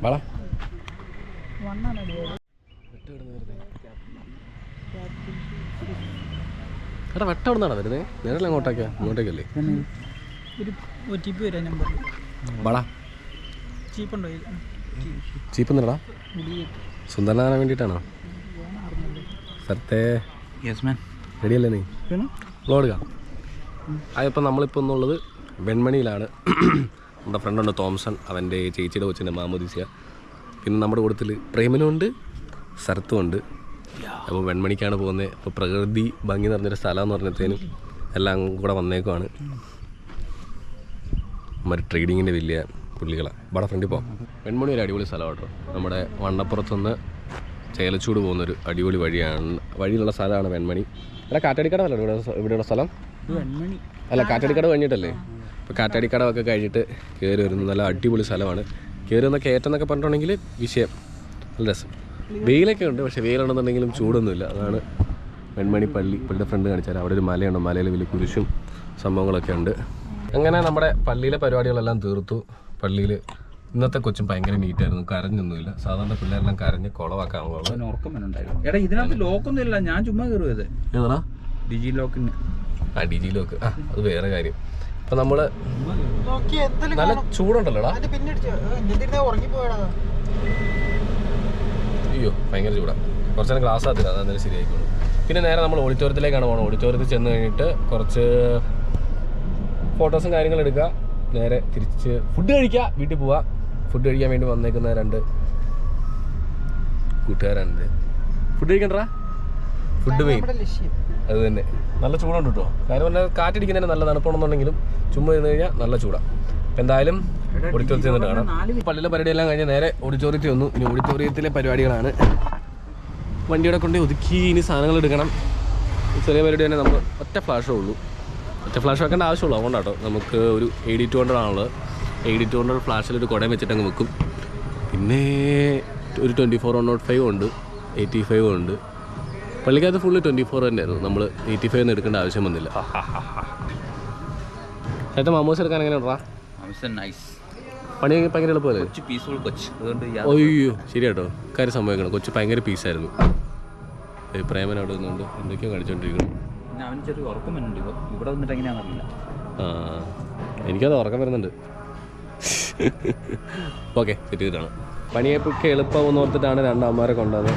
വാടാ. എടാ വെട്ടം എവിടെ നിന്നാണ് വരുന്നത്? നേരല്ല ഇങ്ങോട്ടേക്കല്ലേ? വാടാ. ചീപ്പ് എന്നടാ സുന്ദരനാകാൻ വേണ്ടിയിട്ടാണോ? സ്ഥലത്തെ റെഡിയല്ലേ നീ? ലോടുക. അതിപ്പോൾ നമ്മളിപ്പോൾ ഒന്നുള്ളത് വെൺമണിയിലാണ്. നമ്മുടെ ഫ്രണ്ടുണ്ട് തോംസൺ, അവൻ്റെ ചേച്ചിയുടെ കൊച്ചിൻ്റെ മാമോദിസ്യ. പിന്നെ നമ്മുടെ കൂട്ടത്തിൽ പ്രേമനുണ്ട്, സരത്തുമുണ്ട്. അപ്പോൾ വെൺമണിക്കാണ് പോകുന്നത്. അപ്പോൾ പ്രകൃതി ഭംഗി നിറഞ്ഞൊരു സ്ഥലം എന്ന് പറഞ്ഞത്തേനും എല്ലാം കൂടെ വന്നേക്കുവാണ്. നമ്മുടെ ട്രേഡിങ്ങിൻ്റെ വലിയ പുള്ളികളാണ്. ഇവിടെ ഫ്രണ്ടിൽ പോകാം. വെൺമണി ഒരു അടിപൊളി സ്ഥലമാണ് കേട്ടോ. നമ്മുടെ വണ്ണപ്പുറത്തുനിന്ന് ചേലച്ചൂട് പോകുന്നൊരു അടിപൊളി വഴിയിലുള്ള സ്ഥലമാണ് വെൺമണി. അല്ല കാറ്റാടിക്കടവല്ലേ ഇവിടെയുള്ള സ്ഥലം? അല്ല കാറ്റാടിക്കടവ് കഴിഞ്ഞിട്ടല്ലേ? ഇപ്പോൾ കാറ്റാടിക്കടവൊക്കെ കഴിഞ്ഞിട്ട് കയറി വരുന്ന നല്ല അടിപൊളി സ്ഥലമാണ്. കയറി വന്ന കയറ്റം എന്നൊക്കെ പറഞ്ഞിട്ടുണ്ടെങ്കിൽ വിഷയം നല്ല രസം. വെയിലൊക്കെ ഉണ്ട്, പക്ഷേ വെയിലുണ്ടെന്നുണ്ടെങ്കിലും ചൂടൊന്നുമില്ല. അതാണ് വെൺമണി പള്ളിയുടെ ഫ്രണ്ട് കാണിച്ചാൽ അവിടെ ഒരു മലയുണ്ട്. മലയിൽ വലിയ കുരിശും സംഭവങ്ങളൊക്കെ ഉണ്ട്. അങ്ങനെ നമ്മുടെ പള്ളിയിലെ പരിപാടികളെല്ലാം തീർത്തു. പള്ളിയിൽ ഇന്നത്തെ കൊച്ചും ഭയങ്കര നീറ്റായിരുന്നു, കരഞ്ഞൊന്നുമില്ല. സാധാരണ പിള്ളേരെല്ലാം കരഞ്ഞ് കുളവാക്കാനുള്ളത്. ഇതിനകത്ത് ലോക്കൊന്നും ഇല്ല, ഞാൻ ചുമ്മാ കയറുന്നത്. ഏതാ ഡിജി ലോക്കിന്? ഡിജി ലോക്ക്. അത് വേറെ കാര്യം. അപ്പം നമ്മൾ നല്ല ചൂടുണ്ടല്ലോടാ. അയ്യോ ഭയങ്കര ചൂടാണ്. കുറച്ച് നേരം ഗ്ലാസ് ആത്തില്ല, അതെന്തായാലും ശരിയായിക്കോളും. പിന്നെ നേരെ നമ്മൾ ഓഡിറ്റോറിയത്തിലേക്കാണ് പോകണം. ഓഡിറ്റോറിയത്തിൽ ചെന്ന് കഴിഞ്ഞിട്ട് കുറച്ച് ഫോട്ടോസും കാര്യങ്ങളും എടുക്കുക. നേരെ തിരിച്ച് ഫുഡ് കഴിക്കുക, വീട്ടിൽ പോവുക. ഫുഡ് കഴിക്കാൻ വേണ്ടി വന്നേക്കുന്ന 2 കൂട്ടുകാരാണ്. ഫുഡ് കഴിക്കണ്ടാ? ഫുഡ് മെയിൻ അത് തന്നെ. നല്ല ചൂടുണ്ട് കേട്ടോ. കാര്യം പറഞ്ഞാൽ കാറ്റടിക്കുന്നതിന് നല്ല തണുപ്പുണ്ടെന്നുണ്ടെങ്കിലും ചുമ്മാ ഇരുന്ന് കഴിഞ്ഞാൽ നല്ല ചൂടാണ്. അപ്പം എന്തായാലും ഓഡിറ്റോറിയത്തിൽ നിന്നിട്ട് കാണാം. പള്ളിയിലെ പരിപാടിയെല്ലാം കഴിഞ്ഞ് നേരെ ഓഡിറ്റോറിയത്തിൽ വന്നു. ഇനി ഓഡിറ്റോറിയത്തിലെ പരിപാടികളാണ്. വണ്ടിയുടെ കൊണ്ട് ഒതുക്കി ഇനി സാധനങ്ങൾ എടുക്കണം. ചെറിയ പരിപാടി തന്നെ. നമ്മൾ ഒറ്റ ഫ്ലാഷേ ഉള്ളൂ. ഒറ്റ ഫ്ലാഷ് വെക്കേണ്ട ആവശ്യമുള്ളൂ. അതുകൊണ്ടാട്ടോ നമുക്ക് ഒരു AD200 ആണുള്ളത്. AD200 ഫ്ലാഷിലൊരു കുടയും വെച്ചിട്ടങ്ങ് വെക്കും. പിന്നെ ഒരു 24-105 ഉണ്ട്, 85 ഉണ്ട്. പള്ളിക്കകത്ത് ഫുള്ള് 24 തന്നെയായിരുന്നു. നമ്മൾ 85 ഒന്നും എടുക്കേണ്ട ആവശ്യം വന്നില്ല. ചേട്ടാ മാമോസ് എടുക്കാൻ എങ്ങനെ ഉണ്ടാ? പണി ഭയങ്കര എളുപ്പമല്ലേ? അയ്യോ ശരി കേട്ടോ. കാര്യം സംഭവിക്കണം. കൊച്ചു ഭയങ്കര പീസായിരുന്നു. പ്രേമൻ അവിടെ നിന്നുകൊണ്ട് എന്തൊക്കെയോ കാണിച്ചോണ്ടിരിക്കണം. എനിക്കത് ഉറക്കം വരുന്നുണ്ട്. ഓക്കെ സെറ്റ് ചെയ്തിട്ടാണ്. പണിയൊക്കെ എളുപ്പമാകുമെന്ന് ഓർത്തിട്ടാണ് 2 അമ്മമാരെ കൊണ്ടുവന്നത്.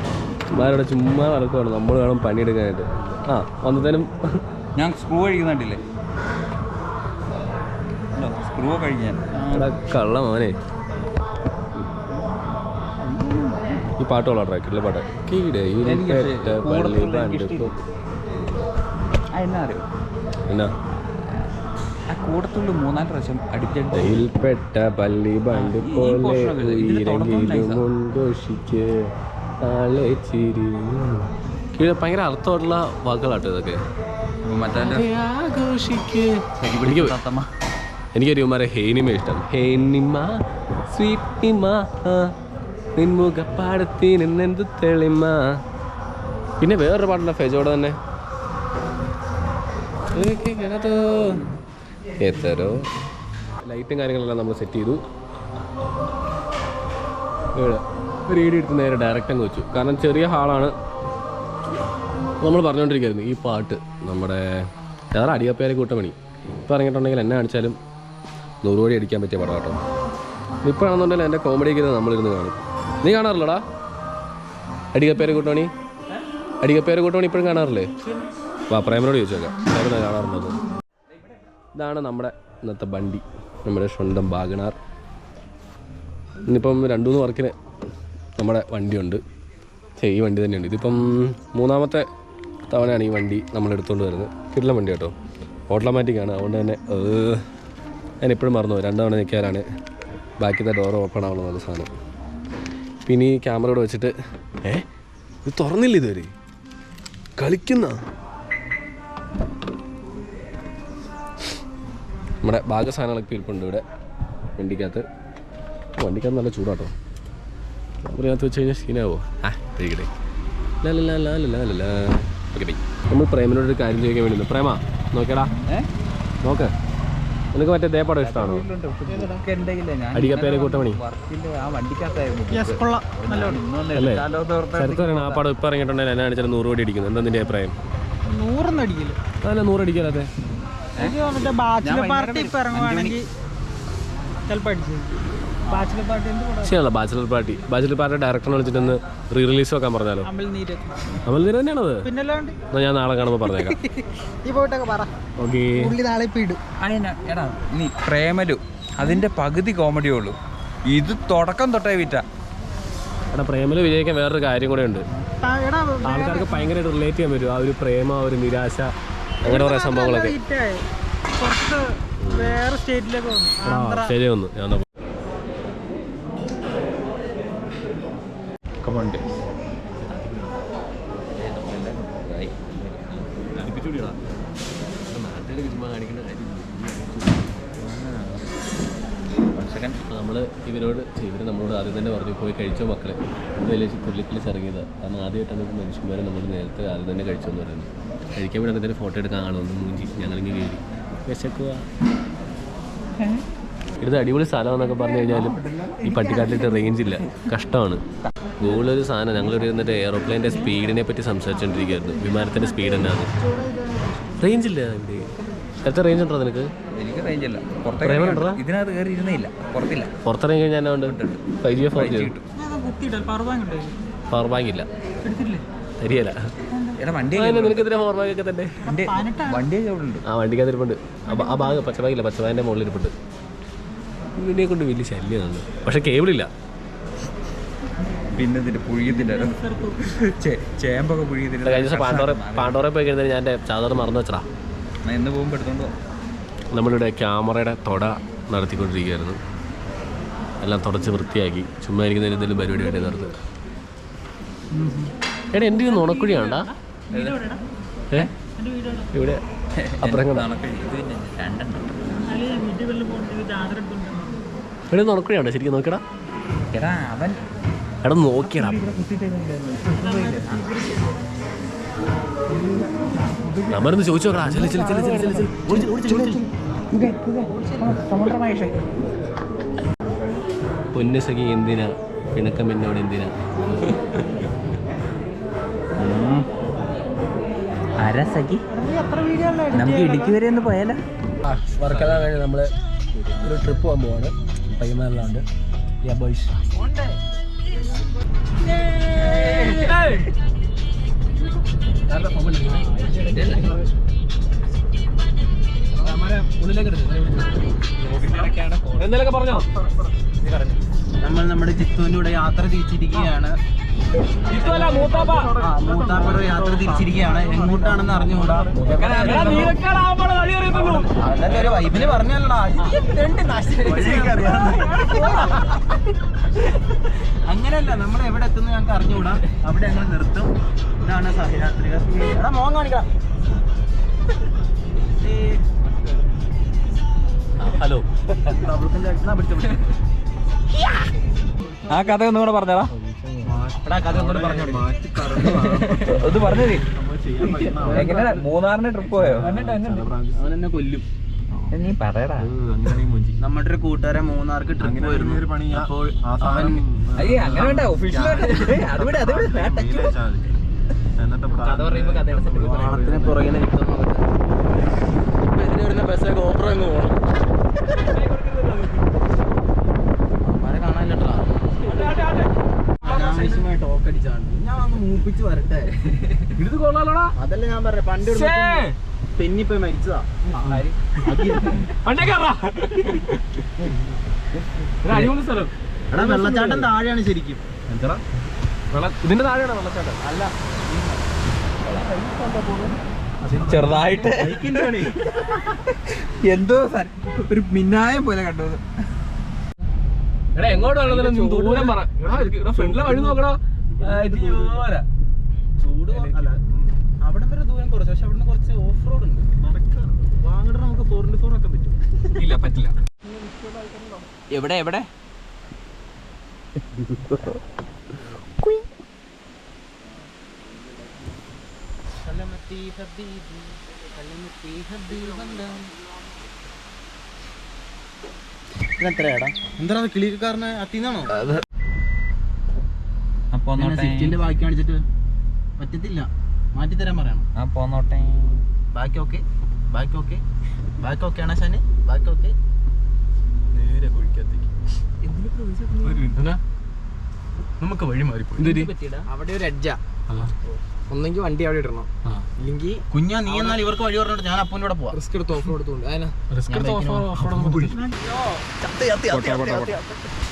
അമ്മമാരോട് ചുമ്മാ നടക്കുവാണ്. നമ്മൾ വേണം പണിയെടുക്കാനായിട്ട്. വന്നതിനും ഞാൻ സ്ക്രൂ കഴിക്കുന്നുണ്ടില്ലേ? സ്ക്രൂ കഴിക്കാൻ കള്ള മോനെ. ഈ പാട്ട് കൊള്ളാം. ട്രാക്കിലെ പാട്ട് എന്നാ കൂടത്തുള്ളു 3-4 പ്രാവശ്യം അടിച്ചിട്ട പള്ളി ബണ്ട് പോലെ മുൻഘോഷിക്ക് ആളെ ചിരി. ഭയങ്കര അർത്ഥമായിട്ടുള്ള വാക്കുകളാട്ടോ ഇതൊക്കെ. എനിക്കൊരു ഇവന്മാരെ ഹേനിമ ഇഷ്ടം. ഹേനിമ സ്വീറ്റിമ നിൻമുഖപ്പാടത്തിനെന്തു തെളിമ. പിന്നെ വേറൊരു പാട്ടുണ്ട് ഫെജോടെ തന്നെ. എത്തരോ ലൈറ്റും കാര്യങ്ങളെല്ലാം നമ്മൾ സെറ്റ് ചെയ്തു. ഒരു ED എടുത്ത് നേരെ ഡയറക്റ്റ് അങ്ങ് വെച്ചു. കാരണം ചെറിയ ഹാളാണ്. നമ്മൾ പറഞ്ഞുകൊണ്ടിരിക്കുകയായിരുന്നു ഈ പാട്ട് നമ്മുടെ വേറെ അടിയപ്പേരെ കൂട്ടമണി. ഇപ്പോൾ ഇറങ്ങിയിട്ടുണ്ടെങ്കിൽ എന്നെ കാണിച്ചാലും 100 കോടി അടിക്കാൻ പറ്റിയ പടം കേട്ടോ. ഇപ്പോഴാണെന്നുണ്ടെങ്കിൽ എൻ്റെ കോമഡിയൊക്കെ നമ്മളിരുന്ന് കാണും. നീ കാണാറില്ലടാ അടികപ്പേരെ കൂട്ടമണി? അടികപ്പേരെ കൂട്ടമണി ഇപ്പോഴും കാണാറില്ലേ? പ്രേമനോട് ചോദിച്ചേക്കാം, പ്രേമന കാണാറുണ്ടത്. ഇതാണ് നമ്മുടെ ഇന്നത്തെ വണ്ടി, നമ്മുടെ സ്വന്തം വാഗണാർ. ഇന്നിപ്പം 2-3 വർക്കിന് നമ്മുടെ വണ്ടിയുണ്ട്. ഈ വണ്ടി തന്നെയുണ്ട്. ഇതിപ്പം 3ാമത്തെ തവണയാണ് ഈ വണ്ടി നമ്മൾ എടുത്തുകൊണ്ട് വരുന്നത്. കിടിലൻ വണ്ടി കേട്ടോ, ഓട്ടോമാറ്റിക്കാണ്. അതുകൊണ്ട് തന്നെ ഞാൻ എപ്പോഴും മറന്നു 2 തവണ നിൽക്കാനാണ് ബാക്കിത്തെ ഡോർ ഓപ്പൺ ആവുന്ന നല്ല സാധനം. പിന്നെ ഈ ക്യാമറ ഇവിടെ വെച്ചിട്ട് ഇത് തുറന്നില്ല ഇതുവരെ, കളിക്കുന്ന നമ്മുടെ ഭാഗസാധനങ്ങളൊക്കെ ഇരിപ്പുണ്ട് ഇവിടെ വണ്ടിക്കകത്ത്. വണ്ടിക്കകത്ത് നല്ല ചൂടാട്ടോ. അതിനകത്ത് വെച്ച് കഴിഞ്ഞാൽ സീനാവോ? കഴിക്കട്ടെ. ഓക്കെ, നമ്മൾ പ്രേമനോടൊരു കാര്യം ചോദിക്കാൻ വേണ്ടി. പ്രേമ നോക്കടാ, നോക്ക് നിനക്ക് മറ്റേ ദേപ്പാടം ഇഷ്ടമാണോ? അടികപ്പേരെ കൂട്ടമണി അല്ലേ? ചരിത്രം ആ പടം ഇപ്പം ഇറങ്ങിയിട്ടുണ്ടെങ്കിൽ എന്നെ അടിച്ചാൽ 100 കോടി അടിക്കുന്നു. എന്താ നിന്റെ അഭിപ്രായം? 100 അടിക്കില്ല. അതല്ല 100 അടിക്കാതെ ബാച്ചിലർ പാർട്ടി ഇപ്പൊ ഇറങ്ങുവാണെങ്കിൽ ചിലപ്പോൾ അടിച്ചു. ബാച്ചിലർ പാർട്ടി എന്ത് പടം? ശരിയല്ല, ബാച്ചിലർ പാർട്ടി ഡയറക്ടറിനെ വിളിച്ചിട്ടൊന്ന് റീ റിലീസ് വെക്കാൻ പറഞ്ഞാലോ? അമൽ നീര് തന്നെയാണത്. പിന്നല്ലാണ്ട് എന്നാൽ ഞാൻ നാളെ കാണുമ്പോൾ പറഞ്ഞേക്കാം. ഈ പോയിട്ടൊക്കെ പറ. ഓക്കെ, നാളെ ഇപ്പൊ ഇടും. എടാ നീ പ്രേമലു അതിന്റെ പകുതി കോമഡിയേ ഉള്ളൂ. ഇത് തുടക്കം തൊട്ടേ വിറ്റ. എടാ പ്രേമല് വിജയിക്കാൻ വേറൊരു കാര്യം കൂടെ ഉണ്ട്. ആൾക്കാർക്ക് ഭയങ്കരമായിട്ട് റിലേറ്റ് ചെയ്യാൻ പറ്റും. ആ ഒരു പ്രേമ, ഒരു നിരാശ, അങ്ങനെ കുറേ സംഭവങ്ങളൊക്കെ. വേറെ സ്റ്റേറ്റിലേക്ക് വന്നു. ശരി വന്നു. ഞാൻ നമ്മൾ ഇവർ നമ്മളോട് ആദ്യം തന്നെ പറഞ്ഞു പോയി കഴിച്ചോ മക്കളെ. ഇത് വലിയ തുള്ളിക്കളി ഇറങ്ങിയത്. കാരണം ആദ്യമായിട്ടാണ് മനുഷ്യന്മാരെ നമ്മൾ നേരത്തെ ആദ്യം തന്നെ കഴിച്ചോന്ന് പറയുന്നത്. കഴിക്കാൻ വേണ്ടി അതിൻ്റെ ഫോട്ടോ എടുക്കാൻ കാണുമെന്ന് മൂഞ്ചി ഞങ്ങളിങ്ങനെ കയറി വിശക്കുക. ഇത് അടിപൊളി സ്ഥലമെന്നൊക്കെ പറഞ്ഞു കഴിഞ്ഞാലും ഈ പട്ടിക്കാട്ടിലിട്ട് റേഞ്ച് ഇല്ല, കഷ്ടമാണ്. ഗൂഗിളൊരു സാധനം ഞങ്ങളൊരു എന്നിട്ട് എയറോപ്ലെയിൻ്റെ സ്പീഡിനെ പറ്റി സംസാരിച്ചുകൊണ്ടിരിക്കുകയായിരുന്നു. വിമാനത്തിൻ്റെ സ്പീഡ് തന്നെയാണ്. റേഞ്ച് ഇല്ല. എത്ര റേഞ്ച് ഉണ്ടോ നിനക്ക്? എനിക്ക് റേഞ്ച് ഇല്ല. ഇതിനകത്ത് കയറി ഇരുന്നില്ല. പുറത്തില്ല. പുറത്തിറങ്ങി കഴിഞ്ഞാൽ ഉണ്ട് 5G 4G കിട്ടും. പവർ ബാങ്ക് ഇല്ല, ശരിയല്ല. നിനക്ക് ഇതിന്റെ പവർ ബാങ്ക് ഒക്കെ തന്നെ വണ്ടിയൊക്കെ ആ വണ്ടിക്കകത്തിരിപ്പുണ്ട്. ആ ബാഗ് പച്ചബാഗില്ല, പച്ചബാഗിൻ്റെ മുകളിലിരിപ്പുണ്ട്. ഇതിനെ കൊണ്ട് വലിയ ശല്യമാണ്. പക്ഷെ കേബിളില്ല. പിന്നെ പുഴുകത്തില്ല, ചേമ്പൊക്കെ പുഴുകത്തില്ല. കഴിഞ്ഞ ദിവസം പാണ്ടോറെ പോയി കഴിഞ്ഞാൽ ഞാൻ എൻ്റെ ചാദർ മറന്നു വെച്ചടാ. എന്ന് പോകുമ്പോൾ എടുത്തോണ്ടോ. നമ്മളിവിടെ ക്യാമറയുടെ തൊട നടത്തിക്കൊണ്ടിരിക്കുകയായിരുന്നു. എല്ലാം തുടച്ച് വൃത്തിയാക്കി. ചുമ്മാ ഇരിക്കുന്നതിന് എന്തെങ്കിലും പരിപാടി വേണ്ടി നടത്തുക. എടാ എൻ്റെ ഇത് നുണക്കുഴിയാണ്ടാ? ഇവിടെ അപ്പുറം ഇവിടെ നുണക്കുഴിയാണ്ടോ? ശരിക്കും നോക്കിയടാ. എടാ അവൻ എടാ നോക്കിയടാ. നമ്മളൊന്ന് ചോദിച്ചു നോക്കടാ. പൊന്നുസഖി എന്തിനാ പിണക്കം എന്നോട് എന്തിനാ? നമുക്ക് ഇടുക്കി വരെ ഒന്ന് പോയാലോ? വർക്കെല്ലാം കഴിഞ്ഞ് നമ്മൾ ഒരു ട്രിപ്പ് പോകാൻ പോവാണ്. പയ്യന്മാരിലാണ്ട് എന്തെങ്കിലുമൊക്കെ പറഞ്ഞോ. നമ്മൾ നമ്മുടെ ജിത്തുവിന്റെ യാത്ര തിരിച്ചിരിക്കുകയാണ്. മൂത്താപ്പയുടെ യാത്ര തിരിച്ചിരിക്കുകയാണ്. എങ്ങോട്ടാണെന്ന് അറിഞ്ഞുകൂടാ. അതല്ല ഒരു വൈബിന് പറഞ്ഞല്ലടാ. അങ്ങനെയല്ല, നമ്മൾ എവിടെ എത്തുന്നു ഞങ്ങൾക്ക് അറിഞ്ഞുകൂടാ. അവിടെ ഞങ്ങൾ നിർത്തും. ഇതാണ് സഹയാത്രികർ. എടാ മോൻ കാണിക്കാം. ഹലോ, ആ കഥ ഒന്നും കൂടെ പറഞ്ഞാ. ഇത് പറഞ്ഞത് എങ്ങനെ മൂന്നാറിന് ട്രിപ്പ് പോയോ? അവനെന്നെ കൊല്ലും. നീ പറയടാ. നമ്മുടെ ഒരു കൂട്ടുകാരെ മൂന്നാർക്ക് ട്രിപ്പ് പോയിരുന്നു. അപ്പോൾ അങ്ങനെ വേണ്ട, ഒഫീഷ്യൽ പുറകെ ഇതിന് വരുന്ന ബസ്സൊക്കെ ഓർഡർ അങ്ങ് പോകണം. ടോക്കടിച്ചാണ് ഞാൻ വന്ന് മൂപ്പിച്ച് വരട്ടെ. ഇത് കൊള്ളാലോടാ. അതല്ല ഞാൻ പറയാം, പണ്ട് പെന്നിപ്പോയി മരിച്ചതാ. അടിപൊളി സ്ഥലം. എടാ വെള്ളച്ചാട്ടം താഴെയാണ് ശരിക്കും. ഇതിന്റെ താഴെയാണ് വെള്ളച്ചാട്ടം. അല്ല, ചെറുതായിട്ട് എന്തോ ഒരു മിന്നായം പോലെ കണ്ടത്. എടാ എങ്ങോട്ട് വേണം ദൂരം പറ. ഫ്രണ്ടിലെ വഴി നോക്കടാ. ചൂട് അല്ല, അവിടെ വരെ ദൂരം കുറച്ച്. പക്ഷെ അവിടെ കുറച്ച് ഓഫ് റോഡ് ഉണ്ട്. വാങ്ങണ്ട നമുക്ക് 4x4 ഒക്കെ പറ്റും. ഇല്ല, പറ്റില്ല. എവിടെ എവിടെ ഇതെത്രയാടാ? എന്താ കിളിക്കാരനെ അത്തിന്നാണോ? അപ്പൊ സിറ്റിന്റെ ബാക്കി കാണിച്ചിട്ട് പറ്റത്തില്ല, മാറ്റിത്തരാൻ പറയണം. പോന്നോട്ടെ. ബാക്കി ഓക്കെ, ബാക്കി ഓക്കെ, ബാക്കി ഓക്കെ ആണോ ഷാന്? ബാക്കി ഓക്കെ. നേരെ കുഴിക്കത്തേക്ക് നമുക്ക് വഴി മാറിപ്പോയി. അവിടെ ഒരു എഡ്ജാ, ഒന്നെങ്കിൽ വണ്ടി അവിടെ ഇടണം, ഇല്ലെങ്കിൽ കുഞ്ഞാ നീ എന്നാൽ ഇവർക്ക് വഴി പറഞ്ഞിട്ട് ഞാൻ അപ്പൻ്റെ കൂടെ പോവാം. റിസ്ക് എടുത്ത് ഓഫ് എടുത്തോണ്ട്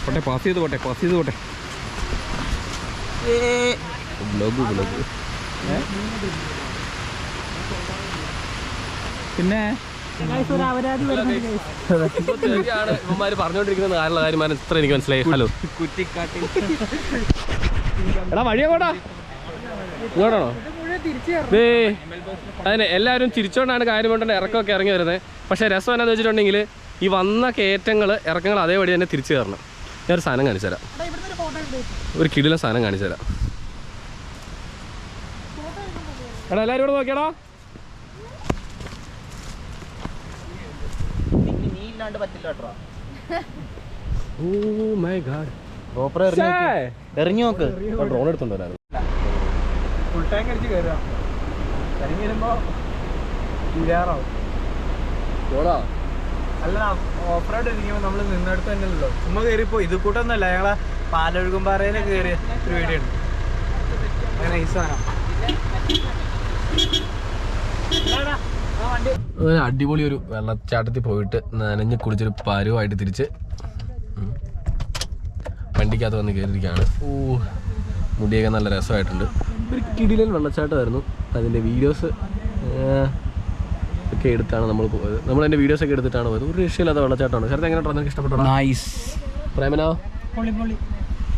പോട്ടെ, പാസ് ചെയ്ത് പോട്ടെ, പാസ് ചെയ്ത് പോട്ടെ. പിന്നെ ഇവന്മാര് പറഞ്ഞോണ്ടിരിക്കുന്ന ആരുടെ കാര്യം ഇത്ര എനിക്ക് മനസ്സിലായി. ഹലോ കുറ്റിക്കാട്ടിൽ എടാ വഴി അങ്ങോട്ടാ, ഇങ്ങോട്ടാണോ? അതിന് എല്ലാവരും ചിരിച്ചോണ്ടാണ് കാര്യം കൊണ്ടുതന്നെ ഇറക്കമൊക്കെ ഇറങ്ങി വരുന്നത്. പക്ഷേ രസം എന്നാന്ന് വെച്ചിട്ടുണ്ടെങ്കിൽ ഈ വന്ന കയറ്റങ്ങൾ ഇറക്കങ്ങൾ അതേപടി തന്നെ തിരിച്ചു കയറണം. ഞാനൊരു സാധനം കാണിച്ചു തരാം, ഒരു കിടിലൻ സാധനം കാണിച്ചു തരാം. എടാ എല്ലാവരും ഇവിടെ നോക്കിയാടാ. നീ ഇല്ലാണ്ട് പറ്റില്ല കേട്ടോ. ഓ മൈ ഗാഡ്, എറിഞ്ഞു നോക്ക്. ഡ്രോൺ എടുത്തോണ്ടായിരുന്നു. ഫുൾ ടാങ്ക് അടിച്ച് കയറുക, ഇറങ്ങി വരുമ്പോ തീരാറാവും. അല്ല ഓഫ് റോഡ് ഇരിക്കുമ്പോൾ നമ്മൾ നിന്നെടുത്ത് തന്നെ ഉള്ളൂ, ചുമ്മാ കയറിപ്പോ. ഇത് കൂട്ടൊന്നുമല്ല, ഞങ്ങളെ പാലൊഴുകുംപാറയിൽ കയറിയ ഒരു വീഡിയോ ഉണ്ട്. അങ്ങനെ ഈ സാധനം അടിപൊളി ഒരു വെള്ളച്ചാട്ടത്തിൽ പോയിട്ട് നനഞ്ഞ് കുളിച്ചൊരു പരുവായിട്ട് തിരിച്ച് വണ്ടിക്കകത്ത് വന്ന് കയറിയിരിക്കുകയാണ്. മുടിയൊക്കെ നല്ല രസമായിട്ടുണ്ട്. ഒരു കിടിലൻ വെള്ളച്ചാട്ടമായിരുന്നു. അതിൻ്റെ വീഡിയോസ് ഒക്കെ എടുത്താണ് നമ്മൾ പോയത്. നമ്മളതിൻ്റെ വീഡിയോസൊക്കെ എടുത്തിട്ടാണ് പോയത്. ഒരു രക്ഷയില്ലാത്ത വെള്ളച്ചാട്ടമാണ്. ചേർത്ത് എങ്ങനെ നിനക്ക് ഇഷ്ടപ്പെട്ടോ? നൈസ്. പ്രേമനോ?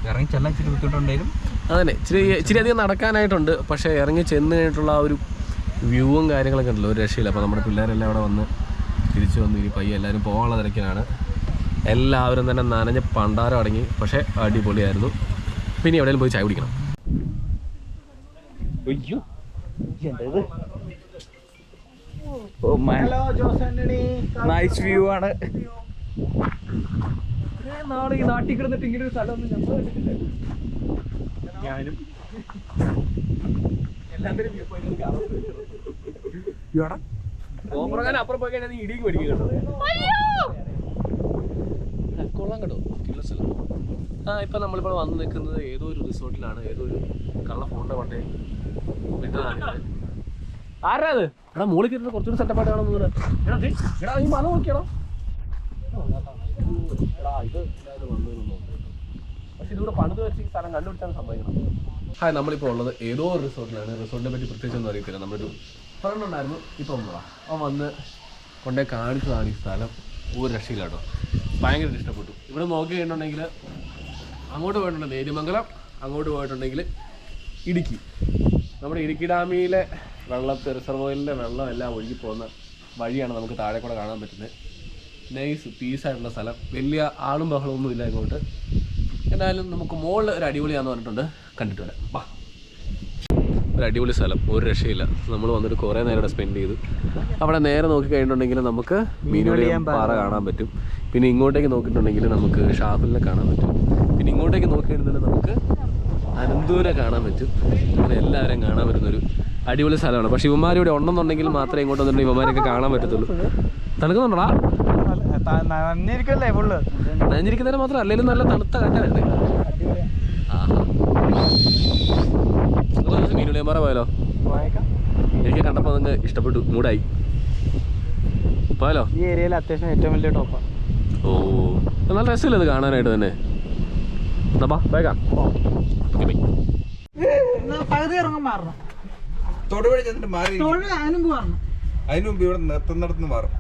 ഇറങ്ങി ചെല്ലാൻ ഇച്ചിരി ബുദ്ധിമുട്ടുണ്ടെങ്കിലും അതന്നെ ഇച്ചിരി അധികം നടക്കാനായിട്ടുണ്ട്. പക്ഷേ ഇറങ്ങി ചെന്ന് കഴിഞ്ഞിട്ടുള്ള ആ ഒരു വ്യൂവും കാര്യങ്ങളൊക്കെ ഉണ്ടല്ലോ, ഒരു രക്ഷയില്ല. അപ്പോൾ നമ്മുടെ പിള്ളേരെല്ലാം അവിടെ വന്ന് തിരിച്ചു വന്ന് ഇനി പയ്യെ എല്ലാവരും പോകാനുള്ള തിരക്കിലാണ്. എല്ലാവരും തന്നെ നനഞ്ഞ് പണ്ടാരം അടങ്ങി. പക്ഷേ അടിപൊളിയായിരുന്നു. പിന്നെ എവിടെയെങ്കിലും പോയി ചായ കുടിക്കണം. നൈസ് വ്യൂ ആണ്. നാളെ ഈ നാട്ടിൽ കിടന്നിട്ട് ഇങ്ങനെ ഒരു സ്ഥലമൊന്നും ഞങ്ങൾ കണ്ടിട്ടില്ല. ഞാനും എല്ലാത്തിനും വ്യൂ പോയിന്റ് കാണാൻ അപ്പുറം പോയി കഴിഞ്ഞാൽ ഇടിക്ക് പഠിക്കും കേട്ടോ. കൊള്ളാം കേട്ടോ, കിട്ടുന്ന സ്ഥലം. ഇപ്പം നമ്മളിപ്പോൾ വന്ന് നിൽക്കുന്നത് ഏതോ ഒരു റിസോർട്ടിലാണ്. ഏതോ ഒരു കള്ള ഫോണിൻ്റെ കൊണ്ടേ വിട്ടതാണ്. ആരാ അത്? എടാ മുകളിൽ കയറുന്നത് കുറച്ചുകൂടി സെറ്റപ്പായിട്ട് കാണുന്നത്. എടാ ഈ മല നോക്കിയാണോ? പക്ഷെ ഇതിവിടെ പണിത് വെച്ച് ഈ സ്ഥലം കണ്ടുപിടിച്ചാണ് സംഭവിക്കണം. ഹായ്, നമ്മളിപ്പോൾ ഉള്ളത് ഏതോ ഒരു റിസോർട്ടിലാണ്. റിസോർട്ടിനെ പറ്റി പ്രത്യേകിച്ചൊന്നും അറിയത്തില്ല. നമ്മളൊരു ഫ്രണ്ട് ഉണ്ടായിരുന്നു, ഇപ്പം നമ്മളാ അവൻ വന്ന് കൊണ്ടേ കാണിച്ചതാണ് ഈ സ്ഥലം. ഒരു രക്ഷയില്ല കേട്ടോ, ഭയങ്കര ഇഷ്ടപ്പെട്ടു. ഇവിടെ നോക്കി കഴിഞ്ഞിട്ടുണ്ടെങ്കിൽ അങ്ങോട്ട് പോയിട്ടുണ്ടെങ്കിൽ നേര്യമംഗലം, അങ്ങോട്ട് പോയിട്ടുണ്ടെങ്കിൽ ഇടുക്കി. നമ്മുടെ ഇടുക്കി ഡാമിലെ റിസർവോയറിൻ്റെ വെള്ളം എല്ലാം ഒഴുകി പോകുന്ന വഴിയാണ് നമുക്ക് താഴെ കൂടെ കാണാൻ പറ്റുന്നത്. നൈസ് പീസായിട്ടുള്ള സ്ഥലം, വലിയ ആളും ബഹളമൊന്നും ഇല്ല ഇങ്ങോട്ട്. എന്നാലും നമുക്ക് മുകളിൽ ഒരു അടിപൊളിയാണെന്ന് പറഞ്ഞിട്ടുണ്ട്, കണ്ടിട്ട് വരാം. വാ, ഒരു അടിപൊളി സ്ഥലം, ഒരു രക്ഷയില്ല. നമ്മൾ വന്നിട്ട് കുറേ നേരം ഇവിടെ സ്പെൻഡ് ചെയ്തു. അവിടെ നേരെ നോക്കി കഴിഞ്ഞിട്ടുണ്ടെങ്കിൽ നമുക്ക് മീനുകളിയാൻ പാറ കാണാൻ പറ്റും. പിന്നെ ഇങ്ങോട്ടേക്ക് നോക്കിയിട്ടുണ്ടെങ്കിൽ നമുക്ക് ഷാഫിലിനെ കാണാൻ പറ്റും. പിന്നെ ഇങ്ങോട്ടേക്ക് നോക്കിയിട്ടുണ്ടെങ്കിൽ നമുക്ക് അനന്തൂരെ കാണാൻ പറ്റും. അങ്ങനെ എല്ലാവരെയും കാണാൻ പറ്റുന്നൊരു അടിപൊളി സ്ഥലമാണ്. പക്ഷേ ഇവന്മാർ ഇവിടെ ഉണ്ടെന്നുണ്ടെങ്കിൽ മാത്രമേ ഇങ്ങോട്ട് വന്നിട്ട് ഇവന്മാരൊക്കെ കാണാൻ പറ്റത്തുള്ളൂ. തണുക്കുന്നുണ്ടോടാ? നനഞ്ഞിരിക്കുന്നതിന് മാത്രം അല്ലെങ്കിലും നല്ല തണുത്ത കാറ്റാണ്. മീനുളിയമ്പാറ പോയാലോ? എനിക്ക് കണ്ടപ്പോൾ നിങ്ങൾക്ക് ഇഷ്ടപ്പെട്ടു, മൂടായി. പോയാലോ? ഈ ഏരിയയിൽ അത്യാവശ്യം ഏറ്റവും വലിയ ടോപ്പാണ്. ഓ, നല്ല രസമില്ല ഇത് കാണാനായിട്ട് തന്നെ. വേഗം പകുതി ഇറങ്ങാൻ മാറണം, തൊടുപുഴ ചെന്നിട്ട് മാറി അതിന് മുമ്പ് ഇവിടെ നിർത്തുന്നിടത്ത് മാറും.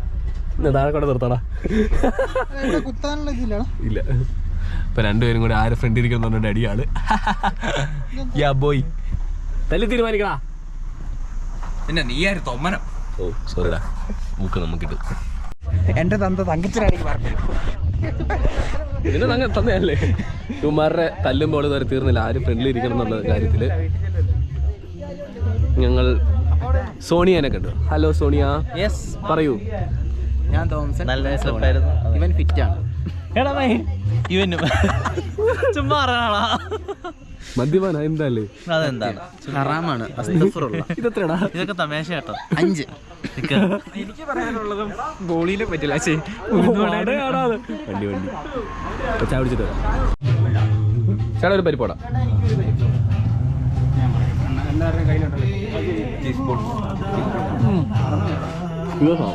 താഴെ കൂടെ നിർത്തടാ, കുത്താനുള്ള ഇതില്ല. ഇല്ല. ഇപ്പൊ രണ്ടുപേരും കൂടെ ആരെ ഫ്രണ്ട് ഇരിക്കണം പറഞ്ഞിട്ട് അടിയാണ്. യാ ബോയ്, തല്ലി തീരുമാനിക്കടാ. പിന്നെ നീ ആര് തൊമ്മനം? ഓ സോറിടാ, മൂക്ക് നമുക്കിട്ട്. എന്റെ തങ്കച്ചനാണെങ്കിൽ ഇതിന് തന്നെയല്ലേ ഇവന്മാരുടെ തല്ലുമ്പോൾ വരെ തീർന്നില്ല. ആരും ഫ്രണ്ട്ലി ഇരിക്കണം എന്നുള്ള കാര്യത്തില് ഞങ്ങൾ സോണിയനെ കണ്ടു. ഹലോ സോണിയ. യെസ് പറയൂ. ഞാൻ തോമസൻ. നല്ല രസമായിരുന്നു. ഇവൻ ഫിറ്റാണ്. എടാ മൈ ഇവനും ചുമ്മാ അറിയാളാ മദ്യപാന എന്താല്ലേ? അതെന്താണ് ഹറാമാണ്. അസ്തഗ്ഫിറുല്ലാ. ഇതെത്രടാ? ഇതൊക്കെ തമാശ കേട്ടോ. 5 എനിക്ക് പറയാനുള്ളതും ഗോളിനെ പറ്റില്ല. വണ്ടി വണ്ടി ചായ പിടിച്ചിട്ട് ചേട്ടാ ഒരു പരിപ്പോടാ. ടീസ്പൂൺ ഇതോ